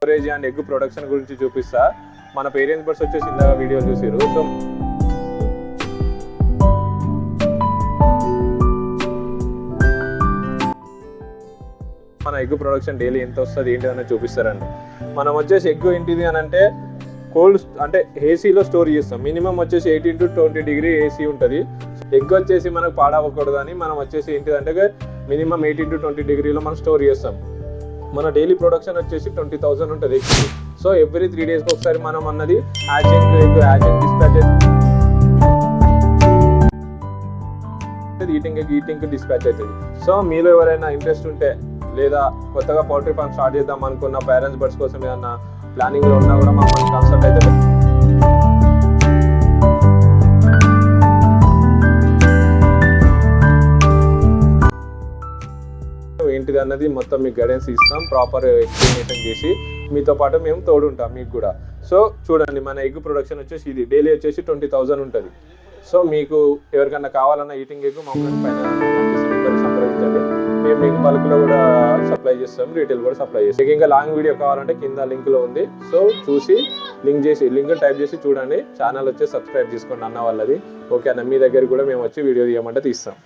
Storage and egg production గురించి చూపిస్తా. మన పేరెంట్స్ బర్డ్స్ వచ్చేసి ఇందాక వీడియో చూసారు. సో మన ఎగ్ ప్రొడక్షన్ డైలీ ఎంత వస్తుంది ఏంటి అనేది చూపిస్తారండి. మనం వచ్చేసి ఎగ్ ఏంటిది అని అంటే కోల్డ్ అంటే ఏసీలో స్టోర్ చేస్తాం. మినిమం వచ్చేసి 18 to 20 డిగ్రీ ఏసీ ఉంటుంది. ఎగ్ వచ్చేసి మనకు పాడవకూడదు అని మనం వచ్చేసి ఏంటిదంటే మినిమం 18 to 20 డిగ్రీలో మనం స్టోర్ చేస్తాం. మన డైలీ ప్రొడక్షన్ వచ్చేసి 20,000 ఉంటుంది ఎగ్. సో ఎవ్రీ 3 డేస్కి ఒకసారి మనం అన్నది హ్యాచింగ్ డిస్పాచ్ ఈటింగ్కి డిస్పాచ్ అవుతుంది. సో మీలో ఎవరైనా ఇంట్రెస్ట్ ఉంటే లేదా కొత్తగా పౌల్ట్రీ ఫార్మ్ స్టార్ట్ చేద్దాం అనుకున్న పేరెంట్స్ బర్డ్స్ కోసం ఏదన్నా ప్లానింగ్లో ఉన్నా కూడా మమ్మల్ని కన్సల్ట్ అయితే ఏంటిది అన్నది మొత్తం మీకు గైడెన్స్ ఇస్తాం, ప్రాపర్ ఎక్స్ప్లెనేషన్ చేసి మీతో పాటు మేము తోడుంటాం మీకు కూడా. సో చూడండి, మన ఎగ్ ప్రొడక్షన్ వచ్చేసి ఇది డైలీ వచ్చేసి 20,000 ఉంటుంది. సో మీకు ఎవరికన్నా కావాలన్నా ఈటింగ్ ఎగ్ మమ్మల్ని పైన సంప్రదించండి. మేము మీకు బల్క్లో కూడా సప్లై చేస్తాం, రీటైల్ కూడా సప్లై చేస్తాం. మీకు ఇంకా లాంగ్ వీడియో కావాలంటే కింద లింక్లో ఉంది. సో చూసి లింక్ టైప్ చేసి చూడండి. ఛానల్ వచ్చి సబ్స్క్రైబ్ చేసుకోండి అన్న వాళ్ళది. ఓకే అన్న, మీ దగ్గర కూడా మేము వచ్చి వీడియో తీయమంటే తీస్తాం.